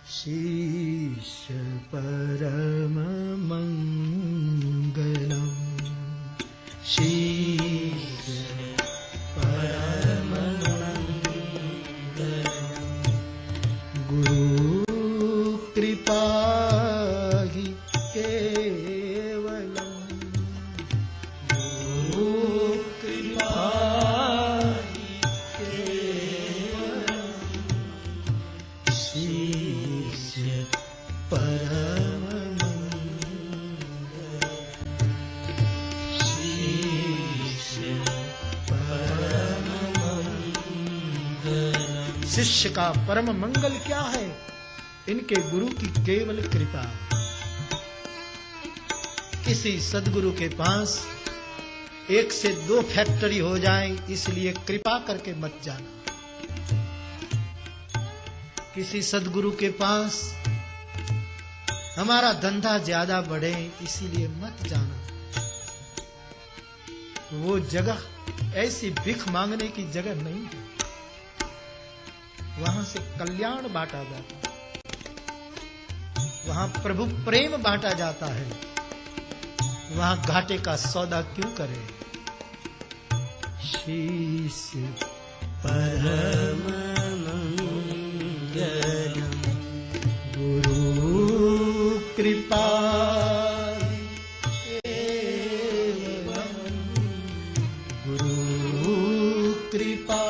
शिष्य परम मंगलम, शिष्य परम मंगलम, गुरु कृपा ही केवलम, गुरु कृपा ही केवलम, शिष्य परम मंगलम, शिष्य परम मंगलम। शिष्य का परम मंगल क्या है? इनके गुरु की केवल कृपा। किसी सद्गुरु के पास 1 से 2 फैक्ट्री हो जाए, इसलिए कृपा करके मत जाना। किसी सद्गुरु के पास हमारा धंधा ज्यादा बढ़े, इसीलिए मत जाना। वो जगह ऐसी भीख मांगने की जगह नहीं है, वहां से कल्याण बांटा जाता है, वहां प्रभु प्रेम बांटा जाता है। वहां घाटे का सौदा क्यों करें? शिष्य परम मंगलम, गुरु कृपा केवलम, गुरु कृपा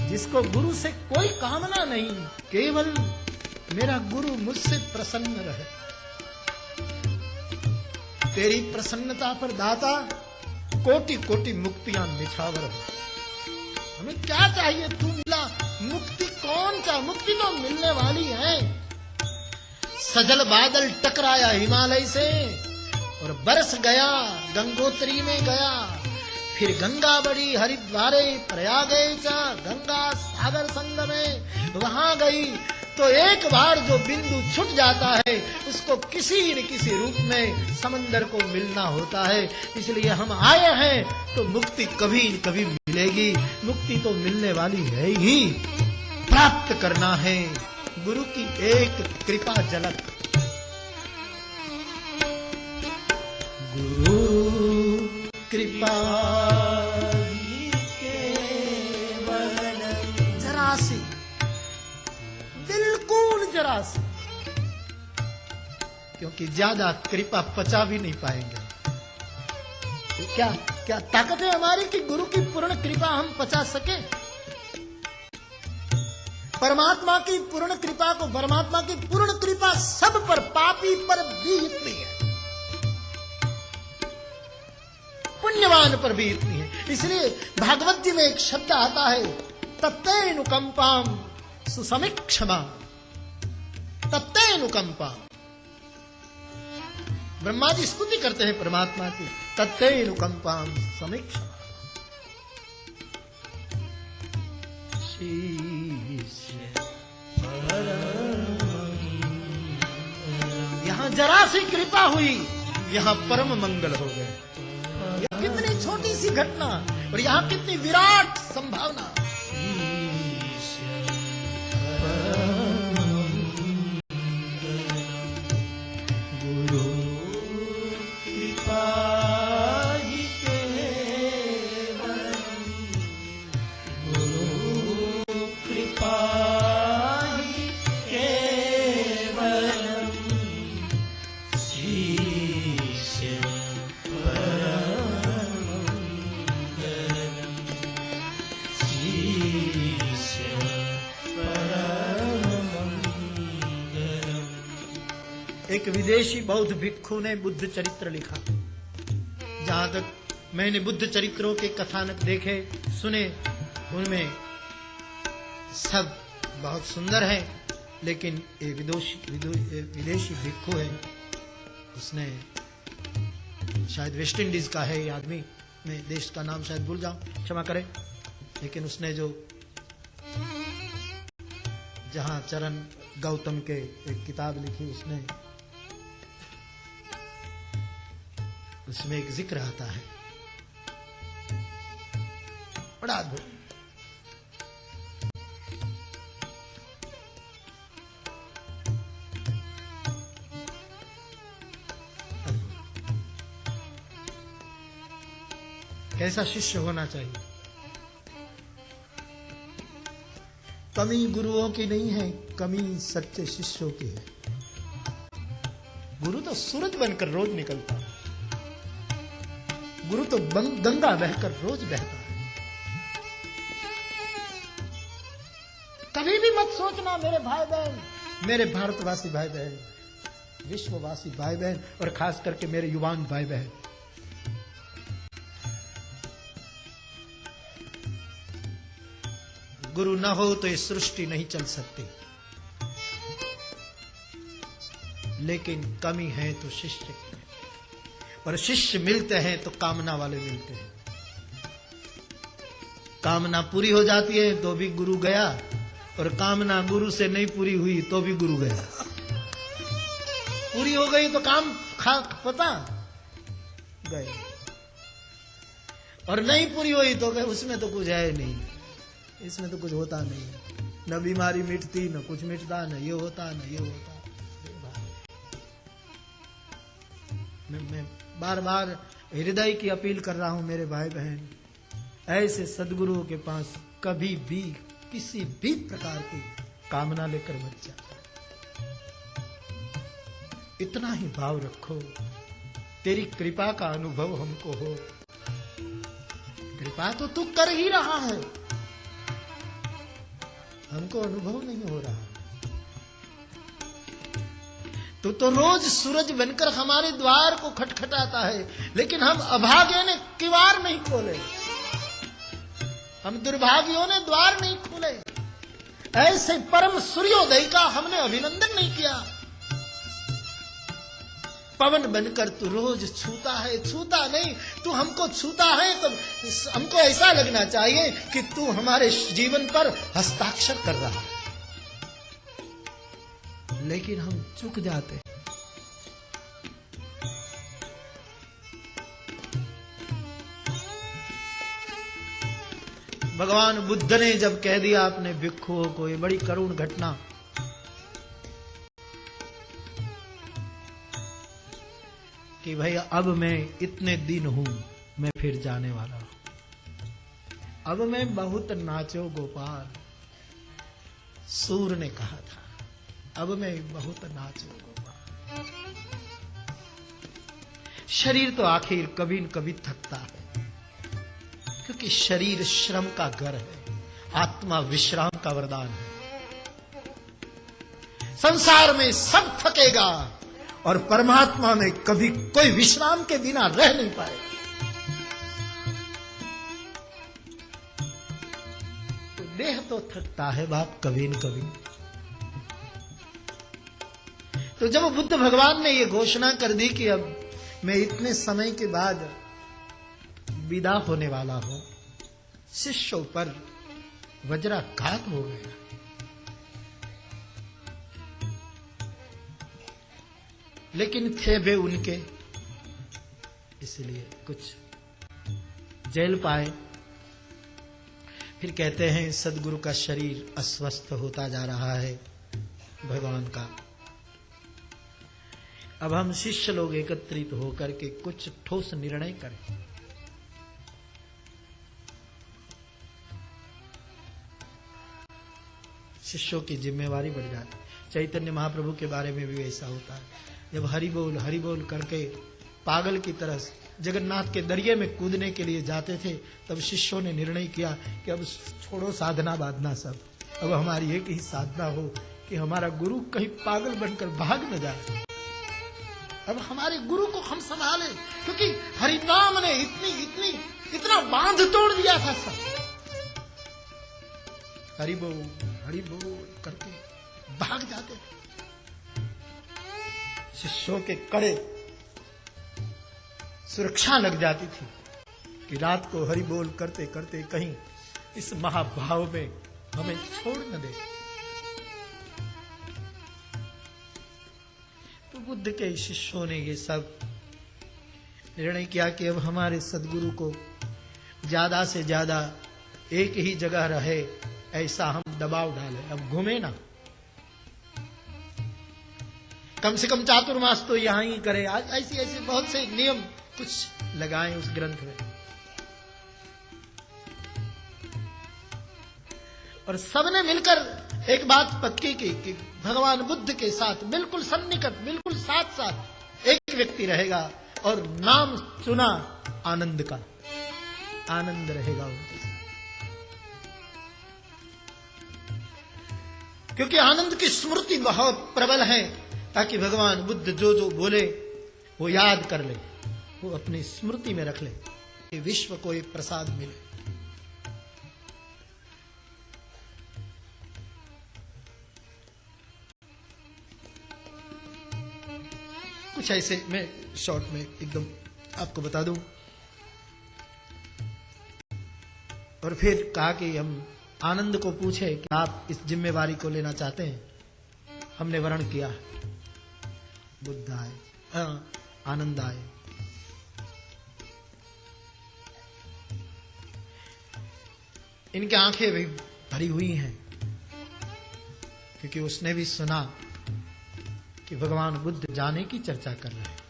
जिसको गुरु से कोई कामना नहीं, केवल मेरा गुरु मुझसे प्रसन्न रहे। तेरी प्रसन्नता पर दाता कोटि कोटि मुक्तियां निछावर है। हमें क्या चाहिए? तू मिला, मुक्ति कौन सा? मुक्ति तो मिलने वाली है। सजल बादल टकराया हिमालय से और बरस गया, गंगोत्री में गया, फिर गंगा बड़ी हरिद्वारे प्रयागे चा, गंगा सागर संगमे वहां गई। तो एक बार जो बिंदु छूट जाता है, उसको किसी न किसी रूप में समंदर को मिलना होता है। इसलिए हम आए हैं तो मुक्ति कभी न कभी मिलेगी। मुक्ति तो मिलने वाली है ही, प्राप्त करना है गुरु की एक कृपा झलक। गुरु कृपा जरा सी, बिल्कुल जरा सी, क्योंकि ज्यादा कृपा पचा भी नहीं पाएंगे। तो क्या ताकत है हमारी कि गुरु की पूर्ण कृपा हम पचा सके? परमात्मा की पूर्ण कृपा को, परमात्मा की पूर्ण कृपा सब पर, पापी पर भी इतनी है, पुण्यवान पर भी इतनी है। इसलिए भागवत जी में एक शब्द आता है, तत्तेनुकंपाम सुसमीक्षमा, तत्तेनुकंपाम। ब्रह्मा जी स्तुति करते हैं परमात्मा की, तत्तेनुकंपाम समीक्षमा। यहां जरा सी कृपा हुई, यहां परम मंगल हो गए। कितनी छोटी सी घटना और यहां कितनी विराट संभावना। गुरु कृपा ही केवलम, गुरु कृपा ही केवलम, शिष्य एक विदेशी बौद्ध भिक्षु ने बुद्ध चरित्र लिखा। जहां तक मैंने बुद्ध चरित्रों के कथानक देखे, सुने, उनमें सब बहुत सुंदर है, लेकिन एक विदेशी भिक्षु है, उसने शायद वेस्ट इंडीज का है ये आदमी, मैं देश का नाम शायद भूल जाऊं, क्षमा करें, लेकिन उसने जो जहां चरण गौतम के एक किताब लिखी, उसमें एक जिक्र आता है बड़ा अद्भुत। कैसा शिष्य होना चाहिए। कमी गुरुओं की नहीं है, कमी सच्चे शिष्यों की है। गुरु तो सूरज बनकर रोज निकलता है, गुरु तो गंगा बहकर रोज बहता है। कभी भी मत सोचना मेरे भाई बहन, मेरे भारतवासी भाई बहन, विश्ववासी भाई बहन, और खास करके मेरे युवान भाई बहन, गुरु न हो तो ये सृष्टि नहीं चल सकती। लेकिन कमी है तो शिष्य की, और शिष्य मिलते हैं तो कामना वाले मिलते हैं। कामना पूरी हो जाती है तो भी गुरु गया, और कामना गुरु से नहीं पूरी हुई तो भी गुरु गया। पूरी हो गई तो काम पता गए, और नहीं पूरी हुई तो गए। उसमें तो कुछ है नहीं, इसमें तो कुछ होता नहीं, न बीमारी मिटती, न कुछ मिटता, न ये होता, न ये होता। मैं बार बार हृदय की अपील कर रहा हूं मेरे भाई बहन, ऐसे सदगुरुओं के पास कभी भी किसी भी प्रकार की कामना लेकर मत जा। इतना ही भाव रखो, तेरी कृपा का अनुभव हमको हो। कृपा तो तू कर ही रहा है, हमको अनुभव नहीं हो रहा। तो रोज सूरज बनकर हमारे द्वार को खटखटाता है, लेकिन हम अभागे ने किवाड़ नहीं खोले, हम दुर्भाग्यों ने द्वार नहीं खोले। ऐसे परम सूर्योदय का हमने अभिनंदन नहीं किया। पवन बनकर तू रोज छूता है, छूता नहीं, तू हमको छूता है तो हमको ऐसा लगना चाहिए कि तू हमारे जीवन पर हस्ताक्षर कर रहा है। लेकिन हम चूक जाते हैं। भगवान बुद्ध ने जब कह दिया अपने भिक्षुओं को, ये बड़ी करुण घटना, कि भाई अब मैं इतने दिन हूं, मैं फिर जाने वाला हूं। अब मैं बहुत नाचो गोपाल, सूर ने कहा था, अब मैं बहुत नाचो गोपाल। शरीर तो आखिर कभी न कभी थकता है, क्योंकि शरीर श्रम का घर है, आत्मा विश्राम का वरदान है। संसार में सब थकेगा, और परमात्मा में कभी कोई विश्राम के बिना रह नहीं पाए। तो देह तो थकता है बाप कभी न कभी। तो जब बुद्ध भगवान ने ये घोषणा कर दी कि अब मैं इतने समय के बाद विदा होने वाला हूं, शिष्यों पर वज्राघात हो गया। लेकिन थे वे उनके, इसलिए कुछ झेल पाए। फिर कहते हैं सदगुरु का शरीर अस्वस्थ होता जा रहा है भगवान का। अब हम शिष्य लोग एकत्रित होकर के कुछ ठोस निर्णय करें। शिष्यों की जिम्मेवारी बढ़ जाती। चैतन्य महाप्रभु के बारे में भी ऐसा होता है, जब हरि बोल करके पागल की तरह जगन्नाथ के दरिये में कूदने के लिए जाते थे, तब शिष्यों ने निर्णय किया कि अब छोड़ो साधना बाधना सब, अब हमारी एक ही साधना हो कि हमारा गुरु कहीं पागल बनकर भाग न जाए। अब हमारे गुरु को हम संभाले, क्योंकि हरिनाम ने इतना बांध तोड़ दिया था सब। हरि बोल करके भाग जाते थे। शिष्यों के कड़े सुरक्षा लग जाती थी कि रात को हरि बोल करते करते कहीं इस महाभाव में हमें छोड़ न दे। बुद्ध के शिष्यों ने ये सब निर्णय किया कि अब हमारे सदगुरु को ज्यादा से ज्यादा एक ही जगह रहे, ऐसा हम दबाव डालें, अब घूमे ना, कम से कम चातुर्मास तो यहां ही करे। आज ऐसे ऐसे बहुत से नियम कुछ लगाएं उस ग्रंथ में। और सबने मिलकर एक बात पक्की की कि भगवान बुद्ध के साथ बिल्कुल सन्निकट, बिल्कुल साथ साथ एक व्यक्ति रहेगा और नाम सुना आनंद का, आनंद रहेगा उनके साथ। क्योंकि आनंद की स्मृति बहुत प्रबल है, ताकि भगवान बुद्ध जो जो बोले वो याद कर ले, वो अपनी स्मृति में रख ले, कि विश्व को एक प्रसाद मिले। कुछ ऐसे मैं शॉर्ट में एकदम आपको बता दूं। और फिर कहा कि हम आनंद को पूछे कि आप इस जिम्मेवारी को लेना चाहते हैं। हमने वर्ण किया, बुद्ध आए, आनंद आए। इनकी आंखें भी भरी हुई हैं, क्योंकि उसने भी सुना कि भगवान बुद्ध जाने की चर्चा कर रहे हैं।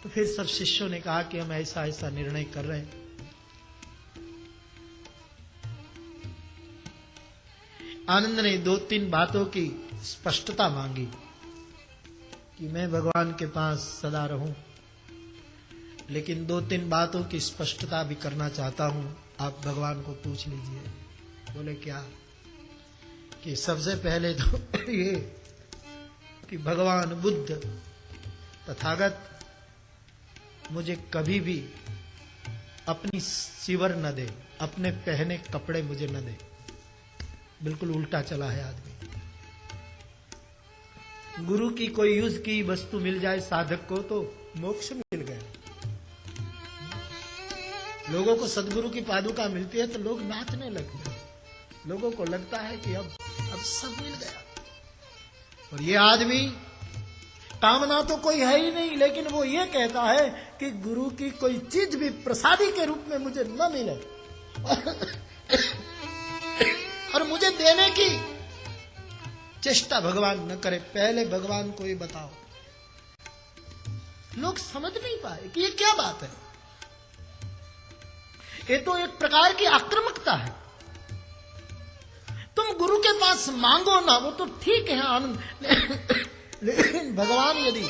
तो फिर सब शिष्यों ने कहा कि हम ऐसा ऐसा निर्णय कर रहे हैं। आनंद ने 2-3 बातों की स्पष्टता मांगी कि मैं भगवान के पास सदा रहूं, लेकिन 2-3 बातों की स्पष्टता भी करना चाहता हूं, आप भगवान को पूछ लीजिए। बोले क्या? कि सबसे पहले तो ये कि भगवान बुद्ध तथागत मुझे कभी भी अपनी सिवर न दे, अपने पहने कपड़े मुझे न दे। बिल्कुल उल्टा चला है आदमी। गुरु की कोई यूज की वस्तु मिल जाए साधक को तो मोक्ष मिल गया। लोगों को सदगुरु की पादुका मिलती है तो लोग नाचने लगते हैं, लोगों को लगता है कि अब सब मिल गया। और ये आदमी कामना तो कोई है ही नहीं, लेकिन वो ये कहता है कि गुरु की कोई चीज भी प्रसादी के रूप में मुझे न मिले और मुझे देने की चेष्टा भगवान न करे, पहले भगवान को ही बताओ। लोग समझ नहीं पाए कि ये क्या बात है। ये तो एक प्रकार की आक्रामकता है। तुम गुरु के पास मांगो ना, वो तो ठीक है आनंद, लेकिन भगवान यदि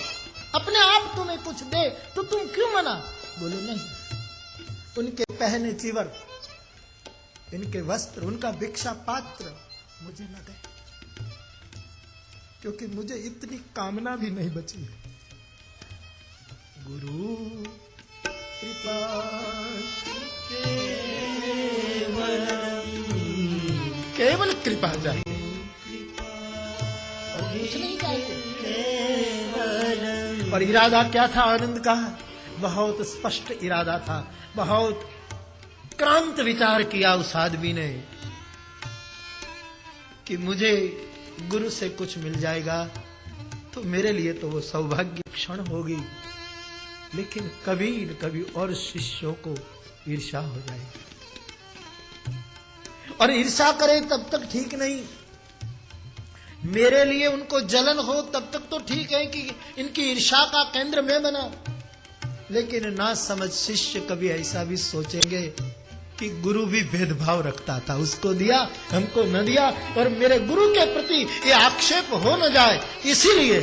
अपने आप तुम्हें कुछ दे तो तुम क्यों मना? बोले नहीं, उनके पहने चीवर, इनके वस्त्र, उनका भिक्षा पात्र मुझे न दे, क्योंकि मुझे इतनी कामना भी नहीं बची है। गुरु कृपा केवल कृपा चाहिए और कुछ नहीं चाहिए। और इरादा क्या था आनंद का? बहुत स्पष्ट इरादा था, बहुत क्रांत विचार किया उस आदमी ने कि मुझे गुरु से कुछ मिल जाएगा तो मेरे लिए तो वो सौभाग्य क्षण होगी, लेकिन कभी न कभी और शिष्यों को ईर्ष्या हो जाएगी। और ईर्ष्या करे तब तक ठीक नहीं, मेरे लिए उनको जलन हो तब तक तो ठीक है कि इनकी ईर्ष्या का केंद्र मैं बना, लेकिन ना समझ शिष्य कभी ऐसा भी सोचेंगे कि गुरु भी भेदभाव रखता था, उसको दिया हमको न दिया, और मेरे गुरु के प्रति ये आक्षेप हो न जाए, इसीलिए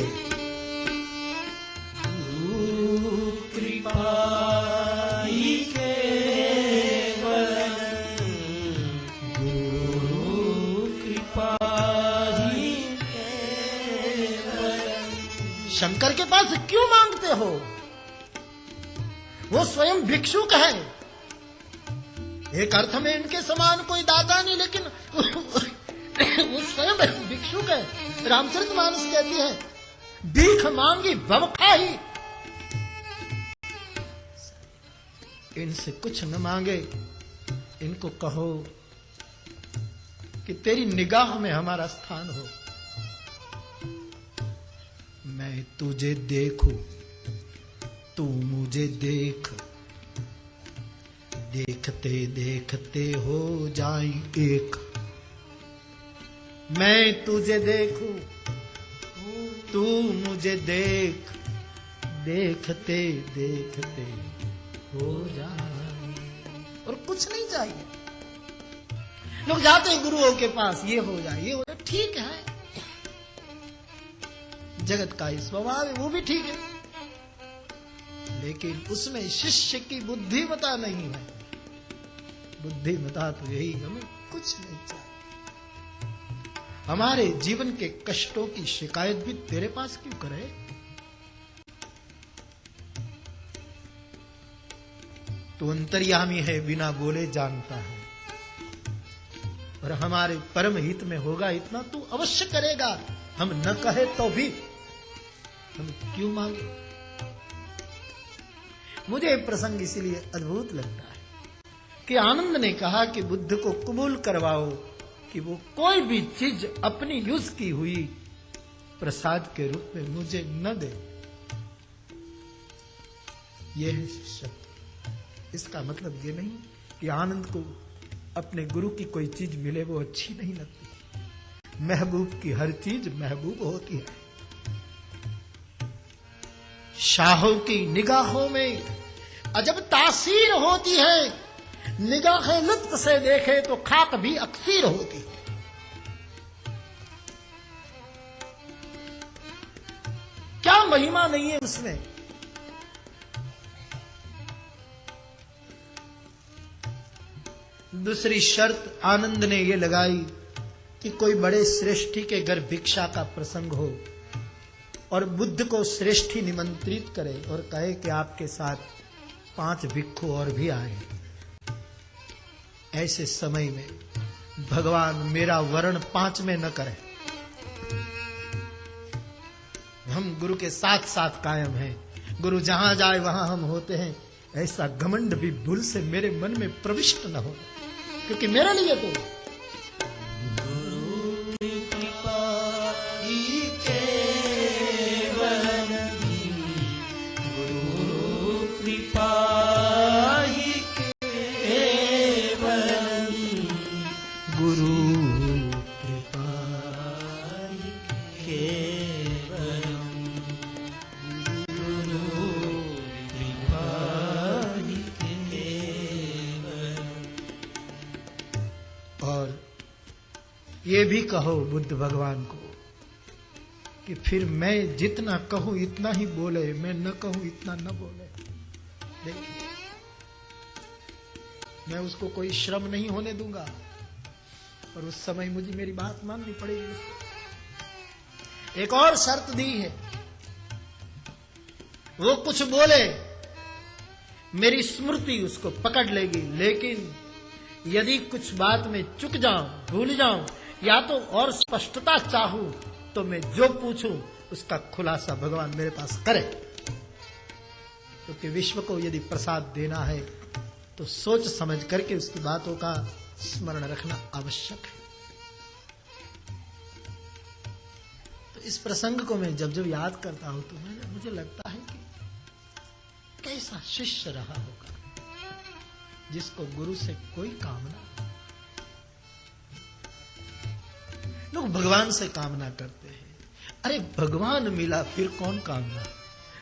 गुरु कृपा शंकर के पास क्यों मांगते हो? वो स्वयं भिक्षुक है। एक अर्थ में इनके समान कोई दाता नहीं, लेकिन वो स्वयं भिक्षुक है। रामचरितमानस कहती है, भीख मांगी भवखाही। इनसे कुछ न मांगे, इनको कहो कि तेरी निगाह में हमारा स्थान हो। मैं तुझे देखूं, तू मुझे देख, देखते देखते हो जाए एक। मैं तुझे देखूं, तू मुझे देख, देखते देखते हो जाए। और कुछ नहीं चाहिए। लोग जाते हैं गुरुओं के पास, ये हो जाए, ये हो जाए, ठीक है, जगत का ही स्वभाव है, वो भी ठीक है, लेकिन उसमें शिष्य की बुद्धिमता नहीं है। बुद्धिमता तो यही, हमें कुछ नहीं चाहिए। हमारे जीवन के कष्टों की शिकायत भी तेरे पास क्यों करे? तू अंतर्यामी है, बिना बोले जानता है, और हमारे परम हित में होगा इतना तू अवश्य करेगा। हम न कहे तो भी हम क्यों मांगे? मुझे प्रसंग इसीलिए अद्भुत लगता है कि आनंद ने कहा कि बुद्ध को कबूल करवाओ कि वो कोई भी चीज अपनी यूज की हुई प्रसाद के रूप में मुझे न दे। यह है शब्द। इसका मतलब ये नहीं कि आनंद को अपने गुरु की कोई चीज मिले वो अच्छी नहीं लगती। महबूब की हर चीज महबूब होती है। शाहों की निगाहों में अजब तासीर होती है। निगाहें लुत्फ से देखे तो खाक भी अक्सीर होती है। क्या महिमा नहीं है उसमें? दूसरी शर्त आनंद ने यह लगाई कि कोई बड़े श्रेष्ठी के घर भिक्षा का प्रसंग हो और बुद्ध को श्रेष्ठी निमंत्रित करे और कहे कि आपके साथ 5 भिक्षु और भी आए। ऐसे समय में भगवान मेरा वर्ण 5 में न करे। हम गुरु के साथ साथ कायम हैं। गुरु जहां जाए वहां हम होते हैं। ऐसा घमंड भी भूल से मेरे मन में प्रविष्ट न हो, क्योंकि मेरे लिए तो ये भी कहो बुद्ध भगवान को कि फिर मैं जितना कहूं इतना ही बोले, मैं न कहूं इतना न बोले। देखिए, मैं उसको कोई श्रम नहीं होने दूंगा और उस समय मुझे मेरी बात माननी पड़ेगी। एक और शर्त दी है, वो कुछ बोले मेरी स्मृति उसको पकड़ लेगी, लेकिन यदि कुछ बात में चुक जाऊं, भूल जाऊं, या तो और स्पष्टता चाहूं तो मैं जो पूछूं उसका खुलासा भगवान मेरे पास करे। क्योंकि विश्व को यदि प्रसाद देना है तो सोच समझ करके उसकी बातों का स्मरण रखना आवश्यक है। तो इस प्रसंग को मैं जब जब याद करता हूं तो मुझे लगता है कि कैसा शिष्य रहा होगा जिसको गुरु से कोई कामना। लोग भगवान से कामना करते हैं। अरे भगवान मिला फिर कौन कामना?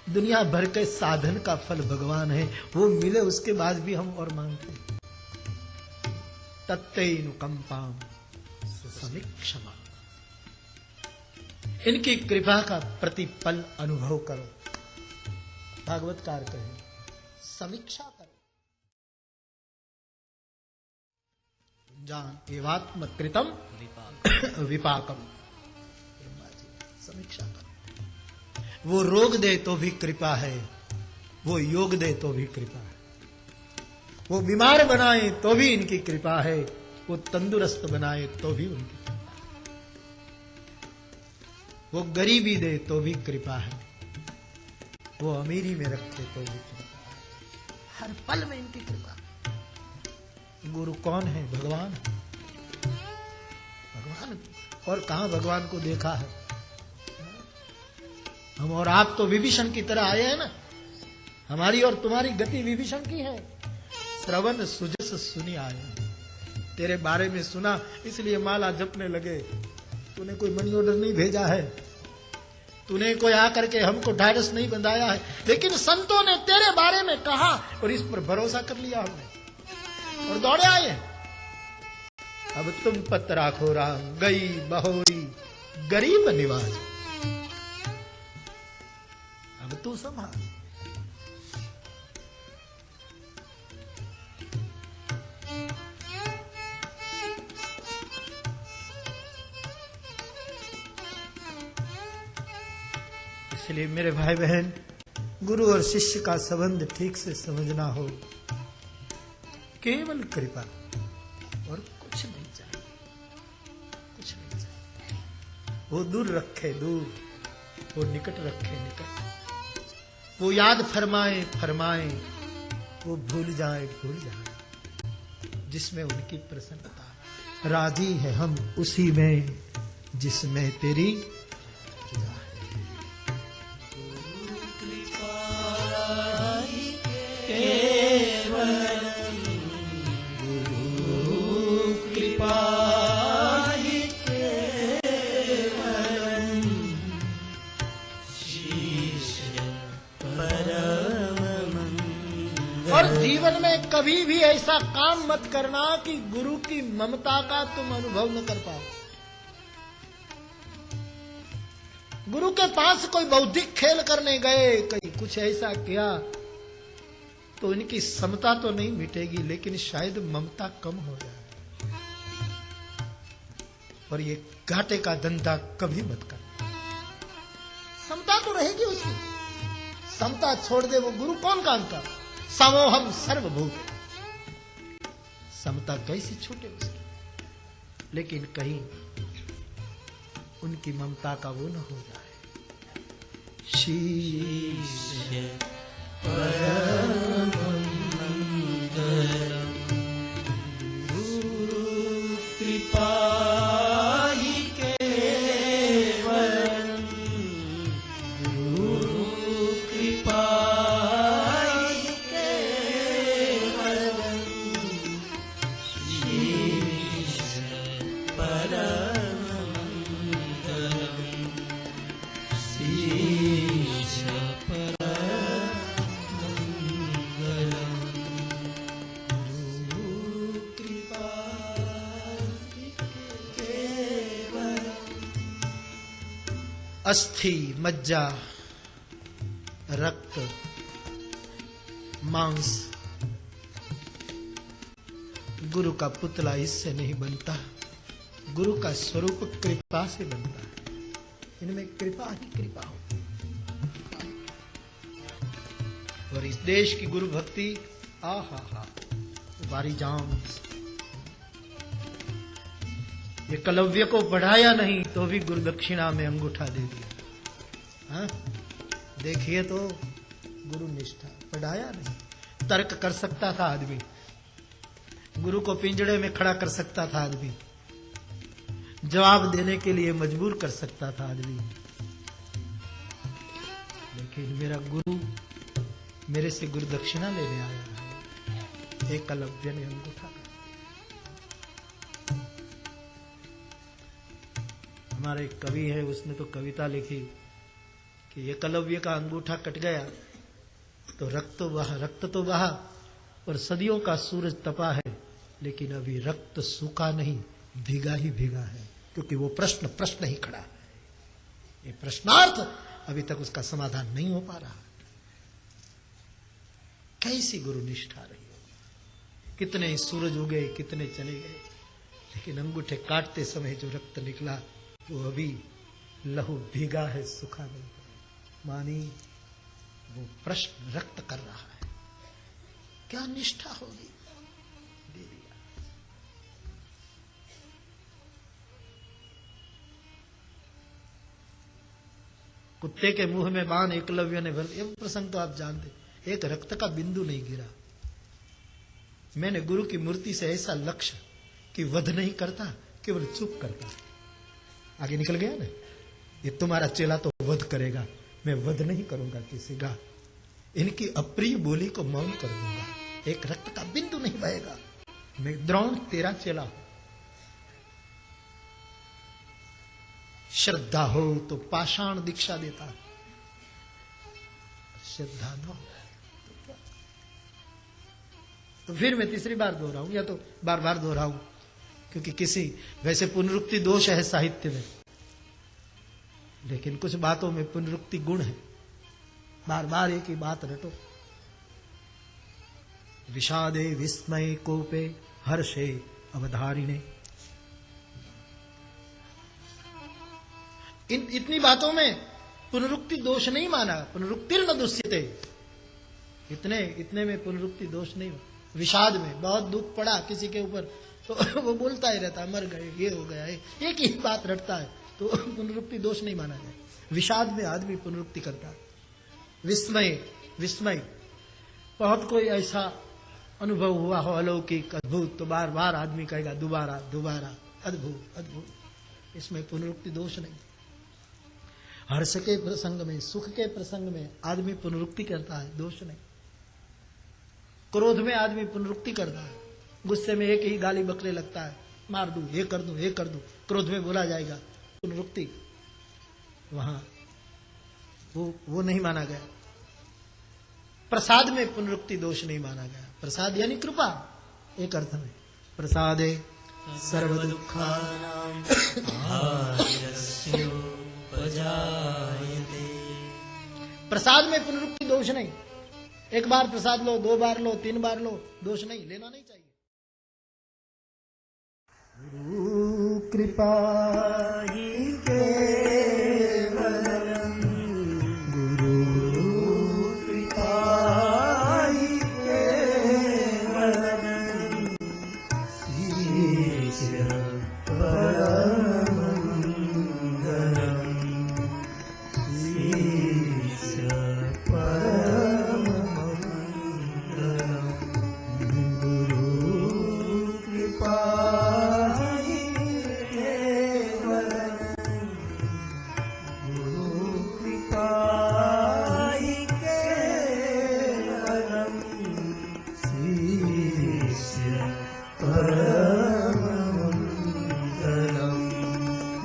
दुनिया भर के साधन का फल भगवान है, वो मिले उसके बाद भी हम और मांगते हैं। तत्तेनुकंपाम समीक्षमा, इनकी कृपा का प्रतिपल अनुभव करो। भागवतकार कहे समीक्षा करो। जान एवात्म कृतम विपाकम, समीक्षा करो। वो रोग दे तो भी कृपा है, वो योग दे तो भी कृपा है, वो बीमार बनाए तो भी इनकी कृपा है, वो तंदुरुस्त बनाए तो भी उनकी कृपा है, वो गरीबी दे तो भी कृपा है, वो अमीरी में रखे तो भी कृपा है। हर पल में इनकी कृपा। गुरु कौन है? भगवान। भगवान और कहां भगवान को देखा है? हम और आप तो विभीषण की तरह आए हैं ना। हमारी और तुम्हारी गति विभीषण की है। श्रवण सुजस सुनी आए, तेरे बारे में सुना इसलिए माला जपने लगे। तूने कोई मनी ऑर्डर नहीं भेजा है, तूने कोई आकर के हमको ढाढ़स नहीं बंधाया है, लेकिन संतों ने तेरे बारे में कहा और इस पर भरोसा कर लिया हमने और दौड़े आए। अब तुम पत राखो राम, गई बहोरी गरीब निवाज, अब तू संभाल। इसलिए मेरे भाई बहन, गुरु और शिष्य का संबंध ठीक से समझना हो, केवल कृपा और कुछ नहीं चाहिए, कुछ नहीं चाहिए। वो दूर रखे दूर, वो निकट रखे निकट, वो याद फरमाए फरमाए, वो भूल जाए भूल जाए, जिसमें उनकी प्रसन्नता। राजी है हम उसी में जिसमें तेरी रजा है। और जीवन में कभी भी ऐसा काम मत करना कि गुरु की ममता का तुम अनुभव न कर पाओ। गुरु के पास कोई बौद्धिक खेल करने गए, कहीं कुछ ऐसा किया तो इनकी समता तो नहीं मिटेगी, लेकिन शायद ममता कम हो जाए। और ये घाटे का धंधा कभी मत कर। समता तो रहेगी उसकी, समता छोड़ दे वो गुरु कौन काम का। समोहम सर्वभूत, समता कैसी छूटे उसकी, लेकिन कहीं उनकी ममता का वो न हो जाए। शीश परम मंगलम गुरु कृपा ही केवलम, गुरु कृपा ही केवलम, शीश परम मंगलम, शीश अस्थि मज्जा रक्त मांस, गुरु का पुतला इससे नहीं बनता। गुरु का स्वरूप कृपा से बनता है। इनमें कृपा ही कृपा हो। और इस देश की गुरु भक्ति, आहा हा, बारी जाम। ये कलव्य को पढ़ाया नहीं तो भी गुरु दक्षिणा में अंगूठा दे दिया। हाँ? देखिए तो गुरु निष्ठा, पढ़ाया नहीं। तर्क कर सकता था आदमी, गुरु को पिंजड़े में खड़ा कर सकता था आदमी, जवाब देने के लिए मजबूर कर सकता था आदमी, लेकिन मेरा गुरु मेरे से गुरु दक्षिणा लेने आया है। एकलव्य ने अंगूठा, हमारे एक कवि है, उसने तो कविता लिखी कि एकलव्य का अंगूठा कट गया तो रक्त तो बहा और सदियों का सूरज तपा है, लेकिन अभी रक्त सूखा नहीं, भीगा ही भीगा है, क्योंकि वो प्रश्न ही खड़ा है। ये प्रश्नार्थ अभी तक उसका समाधान नहीं हो पा रहा। कैसी गुरु निष्ठा रही हो। कितने सूरज उगे, कितने चले गए, लेकिन अंगूठे काटते समय जो रक्त निकला वो अभी लहू भीगा है, सूखा नहीं। मानी वो प्रश्न रक्त कर रहा है। क्या निष्ठा होगी। दे दिया। कुत्ते के मुंह में बाण एकलव्य ने भर। ये प्रसंग तो आप जानते, एक रक्त का बिंदु नहीं गिरा। मैंने गुरु की मूर्ति से ऐसा लक्ष्य कि वध नहीं करता, केवल चुप करता। आगे निकल गया ना, ये तुम्हारा चेला तो वध करेगा, मैं वध नहीं करूंगा किसी का, इनकी अप्रिय बोली को मौन कर दूंगा, एक रक्त का बिंदु नहीं बहेगा, मैं द्रोण तेरा चेला हूं। श्रद्धा हो तो पाषाण दीक्षा देता, श्रद्धा न हो तो फिर मैं तीसरी बार दोहराऊं या तो बार बार दोहराऊं, क्योंकि किसी वैसे पुनरुक्ति दोष है साहित्य में, लेकिन कुछ बातों में पुनरुक्ति गुण है। बार बार एक ही बात रटो। विषादे विस्मय कोपे हर्षे अवधारिणे, इतनी बातों में पुनरुक्ति दोष नहीं माना, पुनरुक्तिर्न दुष्यते, इतने में पुनरुक्ति दोष नहीं। विषाद में बहुत दुख पड़ा किसी के ऊपर तो वो बोलता ही रहता है, मर गए, ये हो गया, एक ही बात रटता है, तो पुनरुक्ति दोष नहीं माना जाए। विषाद में आदमी पुनरुक्ति करता है। विस्मय बहुत कोई ऐसा अनुभव हुआ हो अलौकिक अद्भुत, तो बार बार आदमी कहेगा दोबारा दोबारा, अद्भुत अद्भुत, इसमें पुनरुक्ति दोष नहीं। हर्ष के प्रसंग में, सुख के प्रसंग में आदमी पुनरुक्ति करता है, दोष नहीं। क्रोध में आदमी पुनरुक्ति करता है, गुस्से में एक ही गाली बकरे लगता है, मार दूं, ये कर दूं, ये कर दूं, क्रोध में बोला जाएगा, पुनरुक्ति वहां वो नहीं माना गया। प्रसाद में पुनरुक्ति दोष नहीं माना गया। प्रसाद यानी कृपा, एक अर्थ में प्रसादे सर्व दुखानां प्रसाद में पुनरुक्ति दोष नहीं। एक बार प्रसाद लो, 2 बार लो, 3 बार लो, दोष नहीं, लेना नहीं चाहिए। गुरु कृपा ही केवलम, गुरु कृपा ही केवलम, शीर्ष परम मंगलम, शीर्ष परम मंगलम, गुरु कृपा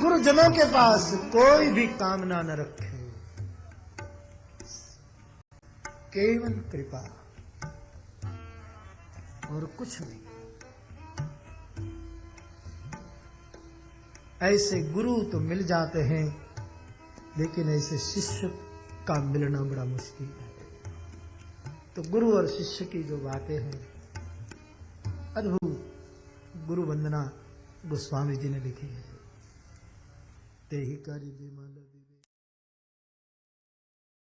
गुरुजनों के पास कोई भी कामना न रखे, केवल कृपा और कुछ नहीं। ऐसे गुरु तो मिल जाते हैं, लेकिन ऐसे शिष्य का मिलना बड़ा मुश्किल है। तो गुरु और शिष्य की जो बातें हैं अद्भुत, गुरु वंदना गोस्वामी जी ने लिखी है। ते ही कार्य